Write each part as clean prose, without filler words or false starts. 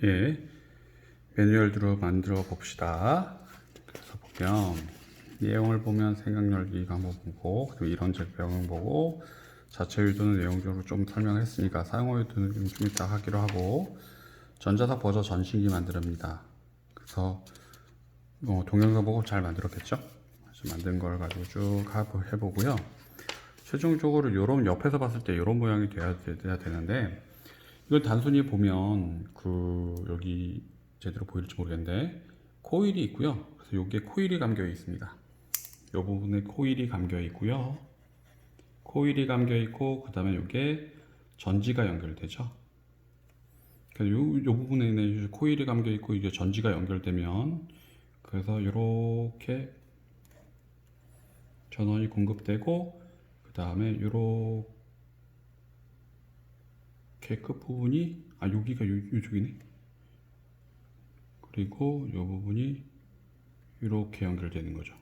예, 매뉴얼로 만들어 봅시다. 그래서 보면 내용을 보면 생각 열기가 한번 보고, 그리고 이런 질병을 보고, 자체 유도는 내용적으로 좀 설명했으니까 사용호 유도는 좀 이따 하기로 하고, 전자석 버저 전신기 만듭니다. 그래서 동영상 보고 잘 만들었겠죠? 그래서 만든 걸 가지고 쭉 해보고요. 최종적으로 요런 옆에서 봤을 때 이런 모양이 돼야 되는데, 이걸 단순히 보면 여기 제대로 보일지 모르겠는데 코일이 있고요. 그래서 여기에 코일이 감겨 있습니다. 이 부분에 코일이 감겨 있고요. 코일이 감겨 있고, 그 다음에 이게 전지가 연결되죠. 그래서 요 부분에는 코일이 감겨 있고 이게 전지가 연결되면, 그래서 이렇게 전원이 공급되고, 그 다음에 이렇게 끝부분이 여기가 이쪽이네. 그리고 이 부분이 이렇게 연결되는 거죠.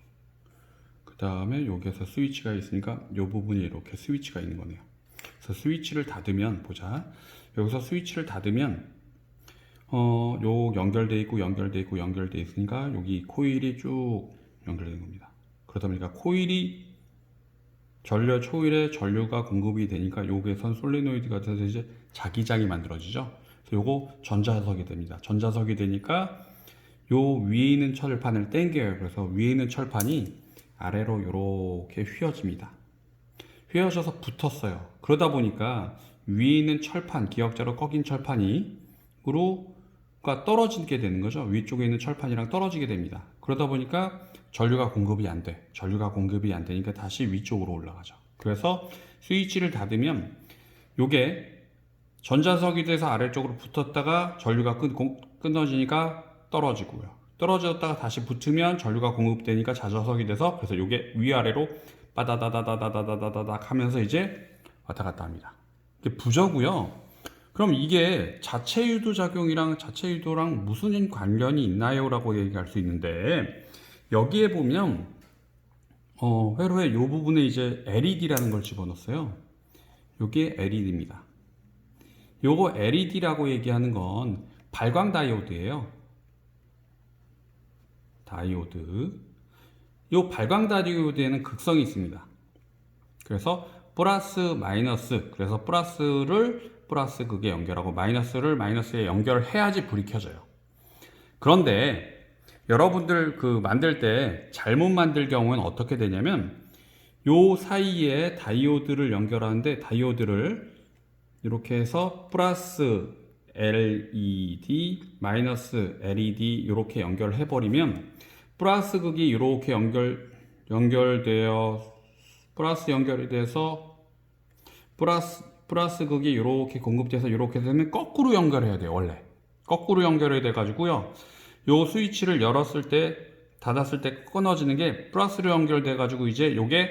그 다음에 여기에서 스위치가 있으니까 이 부분이 이렇게 스위치가 있는 거네요. 그래서 스위치를 닫으면, 보자. 여기서 스위치를 닫으면 요 연결돼 있고 연결돼 있고 연결돼 있으니까 여기 코일이 쭉 연결되는 겁니다. 그러다 보니까 코일이 초일에 전류가 공급이 되니까 여기에선 솔리노이드가 돼서 이제 자기장이 만들어지죠. 그래서 요거 전자석이 됩니다. 전자석이 되니까 요 위에 있는 철판을 당겨요. 그래서 위에 있는 철판이 아래로 이렇게 휘어집니다. 휘어져서 붙었어요. 그러다 보니까 위에 있는 철판, 기역자로 꺾인 철판이 가 떨어지게 되는 거죠. 위쪽에 있는 철판이랑 떨어지게 됩니다. 그러다 보니까 전류가 공급이 안 돼. 전류가 공급이 안 되니까 다시 위쪽으로 올라가죠. 그래서 스위치를 닫으면 요게 전자석이 돼서 아래쪽으로 붙었다가 전류가 끊어지니까 떨어지고요. 떨어졌다가 다시 붙으면 전류가 공급되니까 자저석이 돼서, 그래서 요게 위아래로 빠다다다다다다다닥 하면서 이제 왔다 갔다 합니다. 이게 부저고요. 그럼 이게 자체 유도 작용이랑 자체 유도랑 무슨 관련이 있나요? 라고 얘기할 수 있는데, 여기에 보면 회로의 요 부분에 이제 LED라는 걸 집어넣었어요. 요게 LED입니다. 요거 LED라고 얘기하는 건 발광 다이오드예요. 다이오드. 요 발광 다이오드에는 극성이 있습니다. 그래서 플러스 마이너스, 그래서 플러스를 플러스 극에 연결하고 마이너스를 마이너스에 연결해야지 불이 켜져요. 그런데 여러분들 만들 때 잘못 만들 경우는 어떻게 되냐면, 요 사이에 다이오드를 연결하는데, 다이오드를 이렇게 해서 플러스 LED, 마이너스 LED 이렇게 연결해 버리면, 플러스 극이 이렇게 연결되어 플러스 연결이 돼서 플러스 극이 이렇게 공급돼서 이렇게 되면 거꾸로 연결해야 돼요. 원래 거꾸로 연결해야 돼 가지고요. 요 스위치를 열었을 때 닫았을 때 끊어지는 게 플러스로 연결돼 가지고, 이제 요게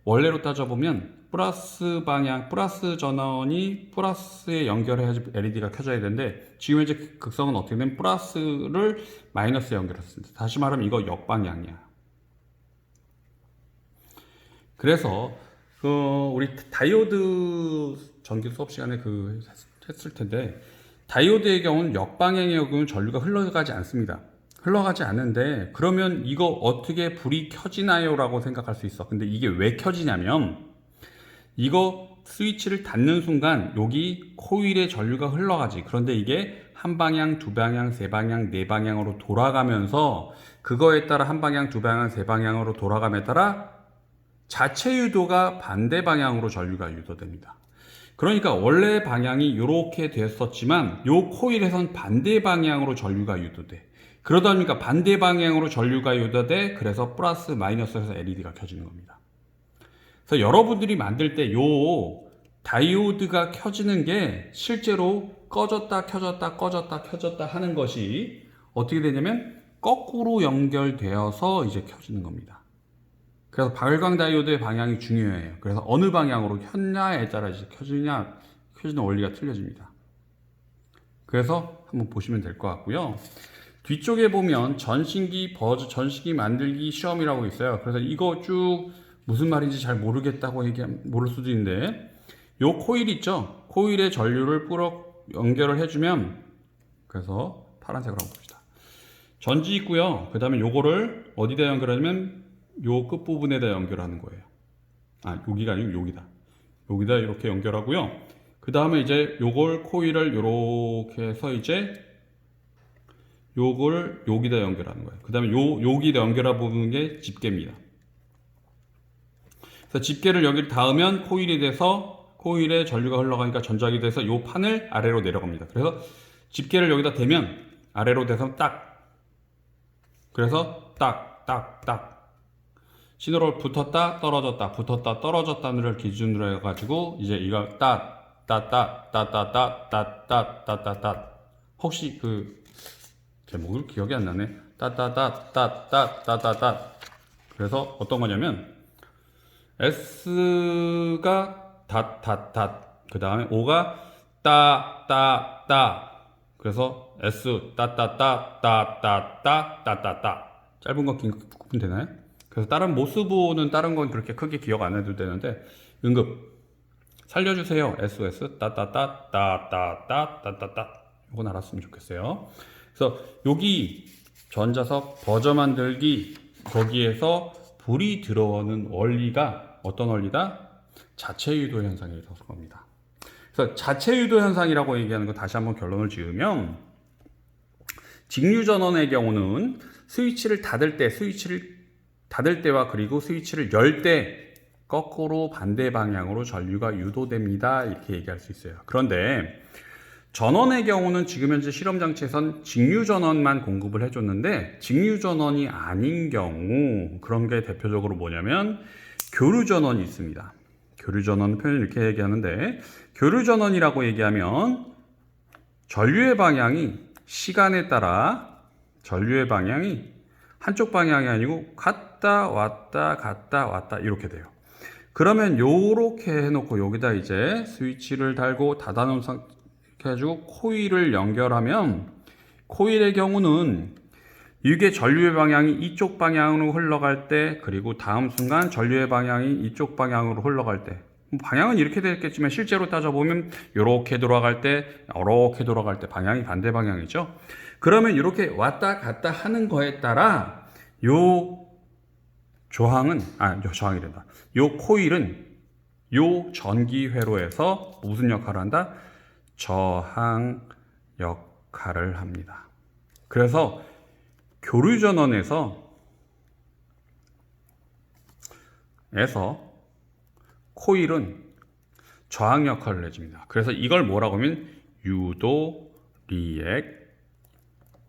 원래로 따져보면 플러스 방향, 플러스 전원이 플러스에 연결해야지 LED가 켜져야 되는데, 지금 현재 극성은 어떻게 되면 플러스를 마이너스에 연결했습니다. 다시 말하면 이거 역방향이야. 그래서 우리 다이오드 전기 수업 시간에 했을 텐데, 다이오드의 경우는 역방향의 경우는 전류가 흘러가지 않습니다. 흘러가지 않는데, 그러면 이거 어떻게 불이 켜지나요? 라고 생각할 수 있어. 근데 이게 왜 켜지냐면, 이거 스위치를 닫는 순간 여기 코일에 전류가 흘러가지. 그런데 이게 한 방향, 두 방향, 세 방향, 네 방향으로 돌아가면서, 그거에 따라 한 방향, 두 방향, 세 방향으로 돌아감에 따라 자체 유도가 반대 방향으로 전류가 유도됩니다. 그러니까 원래 방향이 이렇게 됐었지만 요 코일에선 반대 방향으로 전류가 유도돼. 그러다 보니까 반대 방향으로 전류가 유도돼. 그래서 플러스 마이너스에서 LED가 켜지는 겁니다. 그래서 여러분들이 만들 때 요 다이오드가 켜지는 게 실제로 꺼졌다 켜졌다 꺼졌다 켜졌다 하는 것이 어떻게 되냐면 거꾸로 연결되어서 이제 켜지는 겁니다. 그래서 발광 다이오드의 방향이 중요해요. 그래서 어느 방향으로 켰냐에 따라 이제 켜지는 원리가 틀려집니다. 그래서 한번 보시면 될 것 같고요. 뒤쪽에 보면 전신기 만들기 시험이라고 있어요. 그래서 이거 쭉 무슨 말인지 잘 모르겠다고 모를 수도 있는데, 요 코일 있죠? 코일에 전류를 연결을 해주면, 그래서 파란색으로 한번 봅시다. 전지 있고요. 그 다음에 요거를 어디다 연결하냐면 요 끝부분에다 연결하는 거예요. 아, 여기가 아니고 여기다. 여기다 이렇게 연결하고요. 그 다음에 이제 요걸 코일을 요렇게 해서 이제 요걸 여기다 연결하는 거예요. 그 다음에 여기다 연결하는 게 집게입니다. 그래서 집게를 여기 닿으면 코일이 돼서 코일에 전류가 흘러가니까 전자기 돼서 요 판을 아래로 내려갑니다. 그래서 집게를 여기다 대면 아래로 돼서 딱, 그래서 딱 신호를 붙었다 떨어졌다 붙었다 떨어졌다를 기준으로 해가지고 이제 이걸 혹시 그 제목을 기억이 안 나네. 그래서 어떤 거냐면 S가 그 다음에 O가 그래서 S 짧은 거 긴 거 구분 되나요? 그래서 다른 모스보는 다른 건 그렇게 크게 기억 안 해도 되는데 응급 살려주세요. SOS 이건 알았으면 좋겠어요. 그래서 여기 전자석 버저 만들기 거기에서 불이 들어오는 원리가 어떤 원리다? 자체 유도 현상이라고 합니다. 그래서 자체 유도 현상이라고 얘기하는 거 다시 한번 결론을 지으면 직류 전원의 경우는 스위치를 닫을 때와 그리고 스위치를 열 때 거꾸로 반대 방향으로 전류가 유도됩니다. 이렇게 얘기할 수 있어요. 그런데 전원의 경우는 지금 현재 실험 장치에선 직류 전원만 공급을 해줬는데 직류 전원이 아닌 경우 그런 게 대표적으로 뭐냐면 교류 전원이 있습니다. 교류 전원 표현을 이렇게 얘기하는데 교류 전원이라고 얘기하면 전류의 방향이 시간에 따라 전류의 방향이 한쪽 방향이 아니고 갔다 왔다 이렇게 돼요. 그러면 요렇게 해놓고 여기다 이제 스위치를 달고 닫아놓은 상태 해가지고 코일을 연결하면 코일의 경우는 이게 전류의 방향이 이쪽 방향으로 흘러갈 때 그리고 다음 순간 전류의 방향이 이쪽 방향으로 흘러갈 때 방향은 이렇게 되겠지만 실제로 따져보면 이렇게 돌아갈 때 이렇게 돌아갈 때 방향이 반대 방향이죠. 그러면 이렇게 왔다 갔다 하는 거에 따라 요 저항이 된다. 요 코일은 요 전기 회로에서 무슨 역할을 한다? 저항 역할을 합니다. 그래서 교류 전원에서 코일은 저항 역할을 해줍니다. 그래서 이걸 뭐라고 하면 유도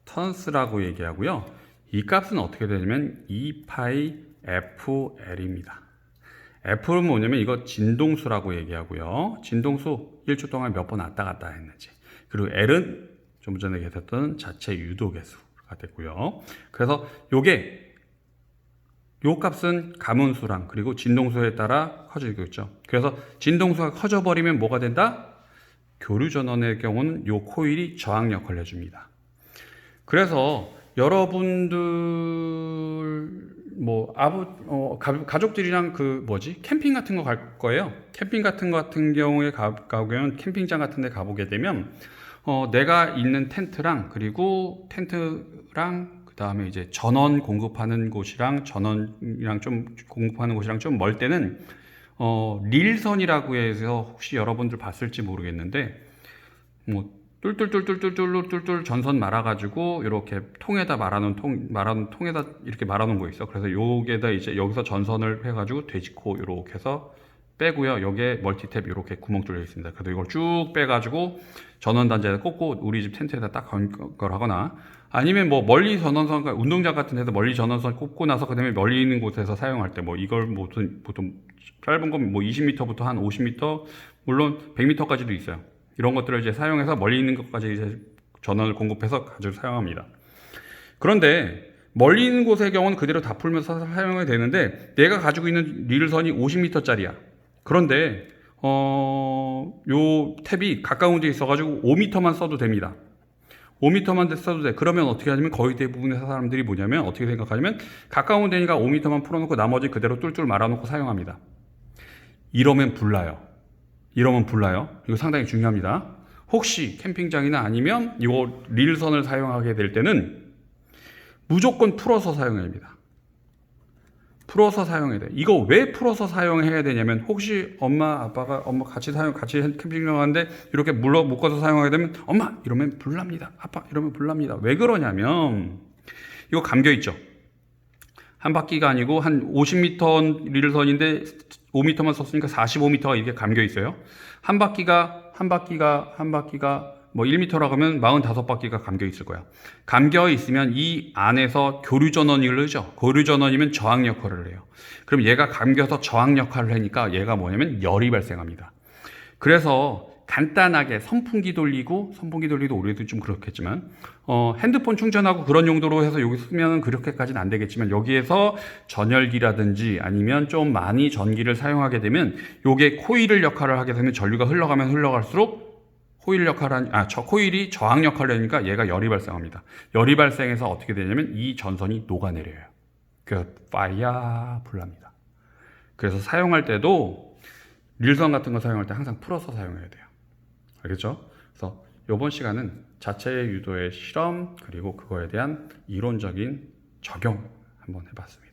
리액턴스라고 얘기하고요. 이 값은 어떻게 되냐면 2파이 FL입니다. F는 뭐냐면 이거 진동수라고 얘기하고요. 진동수 1초 동안 몇 번 왔다 갔다 했는지. 그리고 L은 좀 전에 얘기했던 자체 유도 개수가 됐고요. 그래서 요 값은 가문수랑 그리고 진동수에 따라 커지고 있죠. 그래서 진동수가 커져버리면 뭐가 된다? 교류 전원의 경우는 요 코일이 저항 역할을 해줍니다. 그래서 여러분들 가족들이랑 캠핑 같은 거 갈 거예요. 캠핑 같은 경우에 가보면 캠핑장 같은 데 가보게 되면 내가 있는 텐트랑 그리고 텐트랑 그 다음에 이제 전원 공급하는 곳이랑 전원이랑 좀 공급하는 곳이랑 좀 멀 때는 릴선이라고 해서 혹시 여러분들 봤을지 모르겠는데 뚫뚫 전선 말아가지고 이렇게 통에다 말아놓은 통에다 이렇게 말아놓은 거 있어. 그래서 여기에다 이제 여기서 전선을 해가지고 되짚고 이렇게 해서 빼고요. 여기에 멀티탭 이렇게 구멍 뚫려 있습니다. 그래서 이걸 쭉 빼가지고 전원 단자에다 꽂고 우리 집 텐트에다 딱 연결하거나 아니면 멀리 전원선 운동장 같은 데서 멀리 전원선 꽂고 나서 그다음에 멀리 있는 곳에서 사용할 때 이걸 보통 짧은 건 20m부터 한 50m 물론 100m까지도 있어요. 이런 것들을 이제 사용해서 멀리 있는 것까지 이제 전원을 공급해서 가지고 사용합니다. 그런데 멀리 있는 곳의 경우는 그대로 다 풀면서 사용이 되는데 내가 가지고 있는 릴선이 50m짜리야. 그런데 요 탭이 가까운 데 있어가지고 5m만 써도 됩니다. 5m만 써도 돼. 그러면 어떻게 하냐면 거의 대부분의 사람들이 뭐냐면 어떻게 생각하냐면 가까운 데니까 5m만 풀어놓고 나머지 그대로 뚫뚫 말아놓고 사용합니다. 이러면 불나요. 이거 상당히 중요합니다. 혹시 캠핑장이나 아니면 이 릴선을 사용하게 될 때는 무조건 풀어서 사용해야 됩니다. 풀어서 사용해야 돼. 이거 왜 풀어서 사용해야 되냐면 혹시 엄마 같이 캠핑장 가는데 이렇게 묶어서 사용하게 되면 엄마 이러면 불납니다. 아빠 이러면 불납니다. 왜 그러냐면 이거 감겨 있죠. 한 바퀴가 아니고 한 50m 릴선인데 5m만 썼으니까 45m가 이렇게 감겨 있어요. 한 바퀴가 뭐 1m라고 하면 45바퀴가 감겨 있을 거야. 감겨 있으면 이 안에서 교류 전원이 흐르죠. 교류 전원이면 저항 역할을 해요. 그럼 얘가 감겨서 저항 역할을 하니까 얘가 뭐냐면 열이 발생합니다. 그래서 간단하게 선풍기 돌리도 우리도 좀 그렇겠지만 핸드폰 충전하고 그런 용도로 해서 여기 쓰면 그렇게까지는 안 되겠지만 여기에서 전열기라든지 아니면 좀 많이 전기를 사용하게 되면 요게 코일 역할을 하게 되면 전류가 흘러가면 흘러갈수록 코일이 저항 역할을 하니까 얘가 열이 발생합니다. 열이 발생해서 어떻게 되냐면 이 전선이 녹아내려요. 그래서 파이야 불납니다. 그래서 사용할 때도 릴선 같은 거 사용할 때 항상 풀어서 사용해야 돼요. 알겠죠? 그래서 이번 시간은 자체 유도의 실험 그리고 그거에 대한 이론적인 적용 한번 해봤습니다.